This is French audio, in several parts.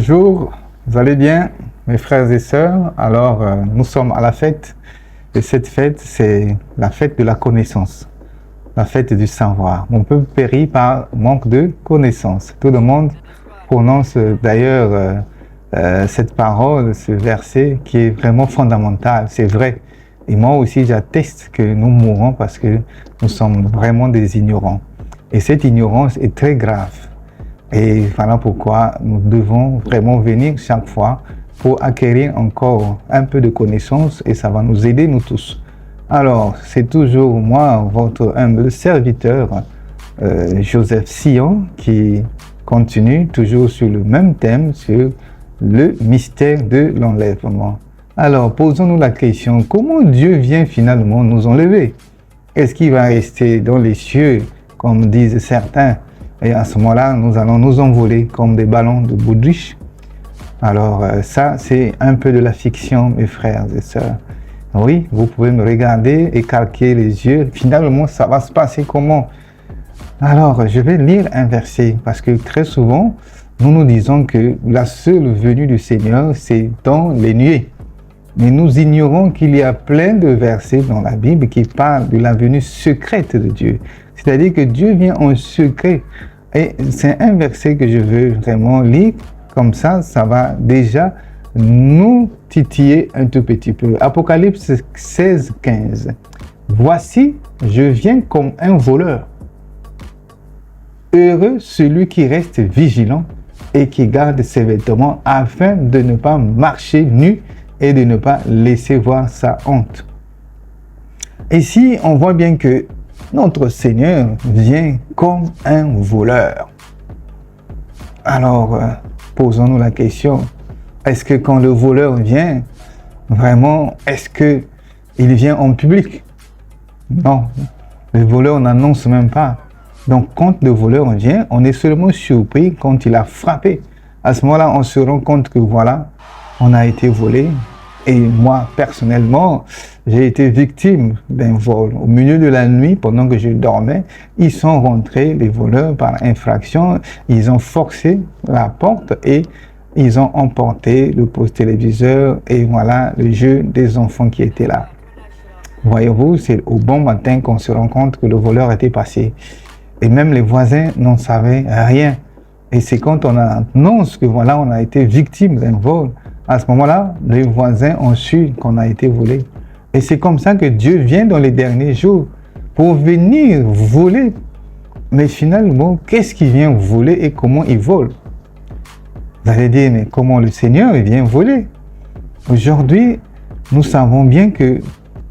Bonjour, vous allez bien, mes frères et sœurs? Alors, nous sommes à la fête, et cette fête, c'est la fête de la connaissance, la fête du savoir. Mon peuple périt par manque de connaissance. Tout le monde prononce d'ailleurs cette parole, ce verset qui est vraiment fondamental, c'est vrai. Et moi aussi, j'atteste que nous mourrons parce que nous sommes vraiment des ignorants. Et cette ignorance est très grave. Et voilà pourquoi nous devons vraiment venir chaque fois pour acquérir encore un peu de connaissances et ça va nous aider nous tous. Alors, c'est toujours moi, votre humble serviteur, Joseph Sion, qui continue toujours sur le même thème, sur le mystère de l'enlèvement. Alors, posons-nous la question, comment Dieu vient finalement nous enlever? Est-ce qu'il va rester dans les cieux, comme disent certains? Et à ce moment-là, nous allons nous envoler comme des ballons de baudruche. Alors ça, c'est un peu de la fiction, mes frères et sœurs. Oui, vous pouvez me regarder et calquer les yeux. Finalement, ça va se passer comment? Alors, je vais lire un verset parce que très souvent, nous nous disons que la seule venue du Seigneur, c'est dans les nuées. Mais nous ignorons qu'il y a plein de versets dans la Bible qui parlent de la venue secrète de Dieu. C'est-à-dire que Dieu vient en secret. Et c'est un verset que je veux vraiment lire. Comme ça, ça va déjà nous titiller un tout petit peu. Apocalypse 16, 15. Voici, je viens comme un voleur. Heureux celui qui reste vigilant et qui garde ses vêtements afin de ne pas marcher nu et de ne pas laisser voir sa honte. Ici, on voit bien que notre Seigneur vient comme un voleur. Alors, posons-nous la question, est-ce que quand le voleur vient, vraiment, est-ce qu'il vient en public? Non, le voleur n'annonce même pas. Donc, quand le voleur vient, on est seulement surpris quand il a frappé. À ce moment-là, on se rend compte que voilà, on a été volé. Et moi, personnellement, j'ai été victime d'un vol. Au milieu de la nuit, pendant que je dormais, ils sont rentrés, les voleurs, par infraction. Ils ont forcé la porte et ils ont emporté le poste téléviseur et voilà le jeu des enfants qui étaient là. Voyez-vous, c'est au bon matin qu'on se rend compte que le voleur était passé. Et même les voisins n'en savaient rien. Et c'est quand on annonce que voilà, on a été victime d'un vol. À ce moment-là, les voisins ont su qu'on a été volé. Et c'est comme ça que Dieu vient dans les derniers jours pour venir voler. Mais finalement, qu'est-ce qu'il vient voler et comment il vole? Vous allez dire, mais comment le Seigneur vient voler? Aujourd'hui, nous savons bien que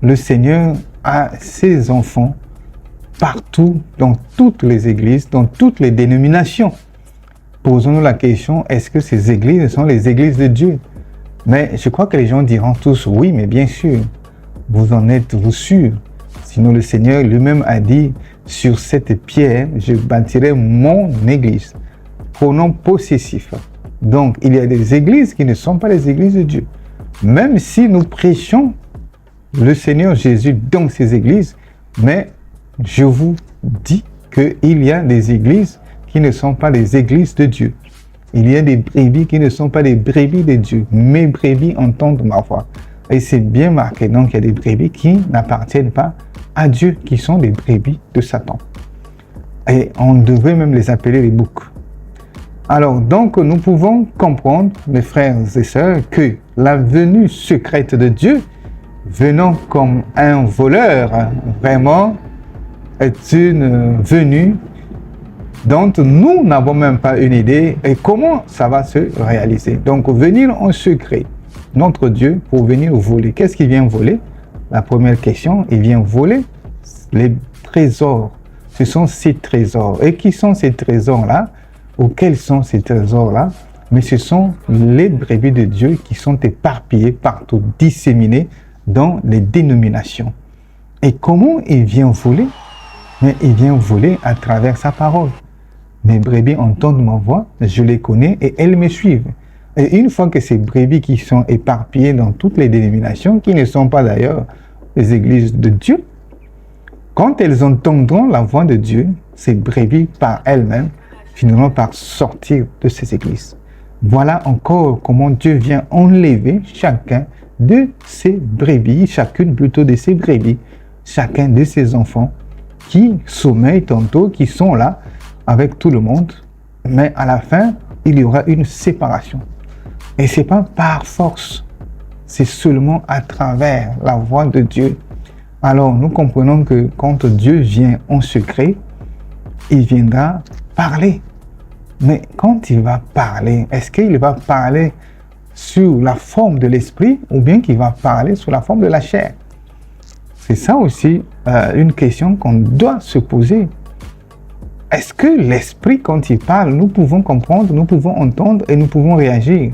le Seigneur a ses enfants partout, dans toutes les églises, dans toutes les dénominations. Posons-nous la question, est-ce que ces églises sont les églises de Dieu? Mais je crois que les gens diront tous, oui, mais bien sûr, vous en êtes-vous sûrs? Sinon le Seigneur lui-même a dit, sur cette pierre, je bâtirai mon église. Pronom possessif. Donc, il y a des églises qui ne sont pas les églises de Dieu. Même si nous prêchons le Seigneur Jésus dans ces églises, mais je vous dis qu'il y a des églises qui ne sont pas les églises de Dieu. Il y a des brebis qui ne sont pas des brebis de Dieu. Mes brebis entendent ma voix. Et c'est bien marqué. Donc, il y a des brebis qui n'appartiennent pas à Dieu, qui sont des brebis de Satan. Et on devrait même les appeler les boucs. Alors, donc, nous pouvons comprendre, mes frères et sœurs, que la venue secrète de Dieu, venant comme un voleur, vraiment, est une venue dont nous n'avons même pas une idée et comment ça va se réaliser. Donc, venir en secret, notre Dieu, pour venir voler. Qu'est-ce qu'il vient voler? La première question, il vient voler les trésors. Ce sont ces trésors. Et qui sont ces trésors-là? Ou quels sont ces trésors-là? Mais ce sont les brebis de Dieu qui sont éparpillées partout, disséminées dans les dénominations. Et comment il vient voler? Mais il vient voler à travers sa parole. Mes brebis entendent ma voix, je les connais et elles me suivent. Et une fois que ces brebis qui sont éparpillées dans toutes les dénominations, qui ne sont pas d'ailleurs les églises de Dieu, quand elles entendront la voix de Dieu, ces brebis par elles-mêmes finiront par sortir de ces églises. Voilà encore comment Dieu vient enlever chacun de ses brebis, chacune plutôt de ses brebis, chacun de ses enfants qui sommeillent tantôt, qui sont là avec tout le monde, mais à la fin, il y aura une séparation. Et ce n'est pas par force, c'est seulement à travers la voix de Dieu. Alors, nous comprenons que quand Dieu vient en secret, il viendra parler. Mais quand il va parler, est-ce qu'il va parler sous la forme de l'esprit ou bien qu'il va parler sous la forme de la chair? C'est ça aussi une question qu'on doit se poser. Est-ce que l'esprit, quand il parle, nous pouvons comprendre, nous pouvons entendre et nous pouvons réagir?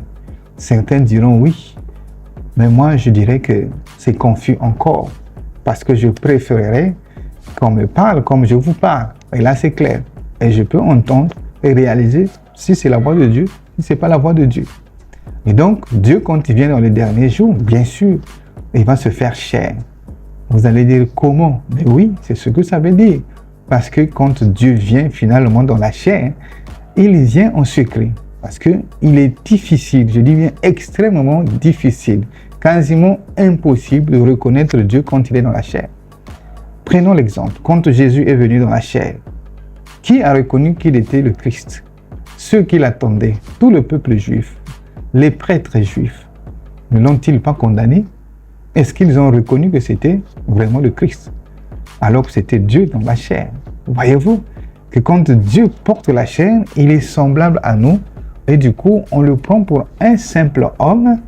Certains diront oui, mais moi je dirais que c'est confus encore, parce que je préférerais qu'on me parle comme je vous parle. Et là c'est clair, et je peux entendre et réaliser si c'est la voix de Dieu, si ce n'est pas la voix de Dieu. Et donc, Dieu, quand il vient dans les derniers jours, bien sûr, il va se faire chair. Vous allez dire comment? Mais oui, c'est ce que ça veut dire. Parce que quand Dieu vient finalement dans la chair, il vient en secret. Parce qu'il est difficile, je dis bien extrêmement difficile, quasiment impossible de reconnaître Dieu quand il est dans la chair. Prenons l'exemple, quand Jésus est venu dans la chair, qui a reconnu qu'il était le Christ? Ceux qui l'attendaient, tout le peuple juif, les prêtres juifs, ne l'ont-ils pas condamné? Est-ce qu'ils ont reconnu que c'était vraiment le Christ? Alors que c'était Dieu dans la chair. Voyez-vous que quand Dieu porte la chair, il est semblable à nous et du coup, on le prend pour un simple homme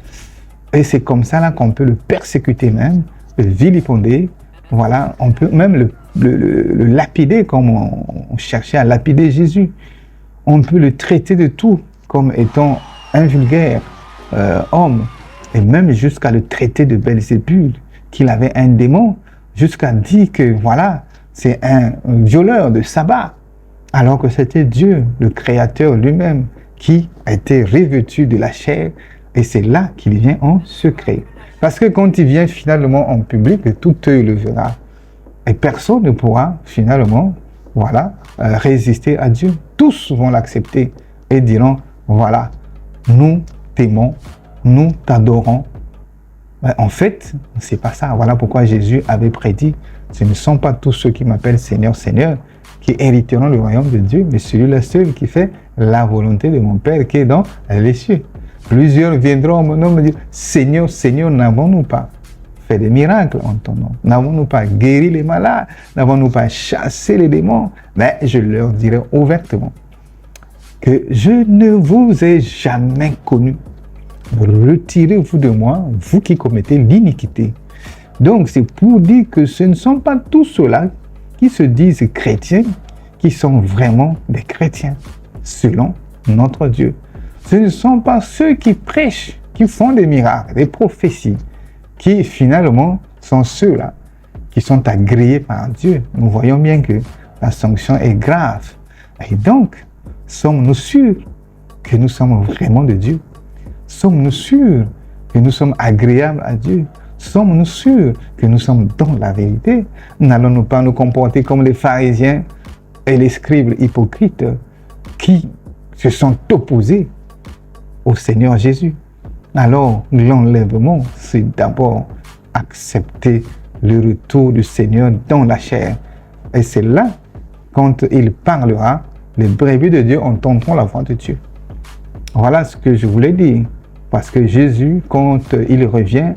et c'est comme ça là qu'on peut le persécuter même, le vilipender. Voilà, on peut même le lapider comme on cherchait à lapider Jésus. On peut le traiter de tout comme étant un vulgaire homme et même jusqu'à le traiter de Belzébul, qu'il avait un démon, jusqu'à dire que voilà, c'est un violeur de sabbat, alors que c'était Dieu, le Créateur lui-même, qui a été revêtu de la chair et c'est là qu'il vient en secret. Parce que quand il vient finalement en public, tout œil le verra. Et personne ne pourra finalement, voilà, résister à Dieu. Tous vont l'accepter et diront, voilà, nous t'aimons, nous t'adorons. Mais en fait, c'est pas ça. Voilà pourquoi Jésus avait prédit, ce ne sont pas tous ceux qui m'appellent Seigneur, Seigneur, qui hériteront le royaume de Dieu, mais celui-là seul qui fait la volonté de mon Père qui est dans les cieux. Plusieurs viendront en mon nom me dire, Seigneur, Seigneur, n'avons-nous pas fait des miracles en ton nom? N'avons-nous pas guéri les malades? N'avons-nous pas chassé les démons? Mais je leur dirai ouvertement que je ne vous ai jamais connu. Retirez-vous de moi, vous qui commettez l'iniquité. Donc c'est pour dire que ce ne sont pas tous ceux-là qui se disent chrétiens qui sont vraiment des chrétiens, selon notre Dieu. Ce ne sont pas ceux qui prêchent, qui font des miracles, des prophéties, qui finalement sont ceux-là qui sont agréés par Dieu. Nous voyons bien que la sanction est grave. Et donc, sommes-nous sûrs que nous sommes vraiment de Dieu? Sommes-nous sûrs que nous sommes agréables à Dieu? Sommes-nous sûrs que nous sommes dans la vérité? N'allons-nous pas nous comporter comme les pharisiens et les scribes hypocrites qui se sont opposés au Seigneur Jésus? Alors, l'enlèvement, c'est d'abord accepter le retour du Seigneur dans la chair. Et c'est là, quand il parlera, les brebis de Dieu entendront la voix de Dieu. Voilà ce que je voulais dire. Parce que Jésus, quand il revient,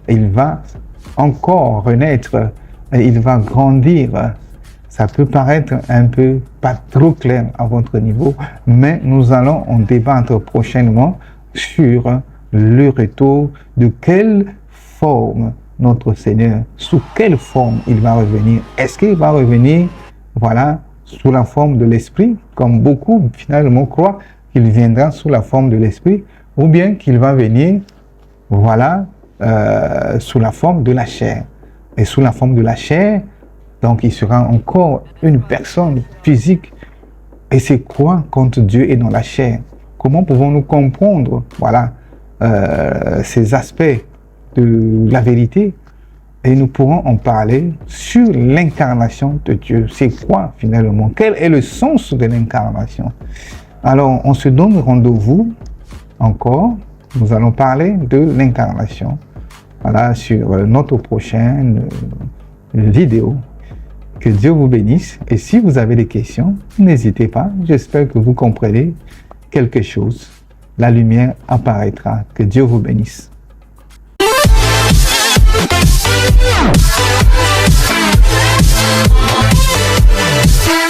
il va encore renaître, et il va grandir. Ça peut paraître un peu pas trop clair à votre niveau, mais nous allons en débattre prochainement sur le retour, de quelle forme notre Seigneur, sous quelle forme il va revenir. Est-ce qu'il va revenir, voilà, sous la forme de l'esprit, comme beaucoup finalement croient qu'il viendra sous la forme de l'esprit, ou bien qu'il va venir, voilà, sous la forme de la chair. Et sous la forme de la chair, donc il sera encore une personne physique. Et c'est quoi quand Dieu est dans la chair? Comment pouvons-nous comprendre, voilà, ces aspects de la vérité? Et nous pourrons en parler sur l'incarnation de Dieu. C'est quoi finalement? Quel est le sens de l'incarnation? Alors, on se donne rendez-vous encore, nous allons parler de l'incarnation. Voilà, sur notre prochaine vidéo. Que Dieu vous bénisse. Et si vous avez des questions, n'hésitez pas. J'espère que vous comprenez quelque chose. La lumière apparaîtra. Que Dieu vous bénisse. Yeah.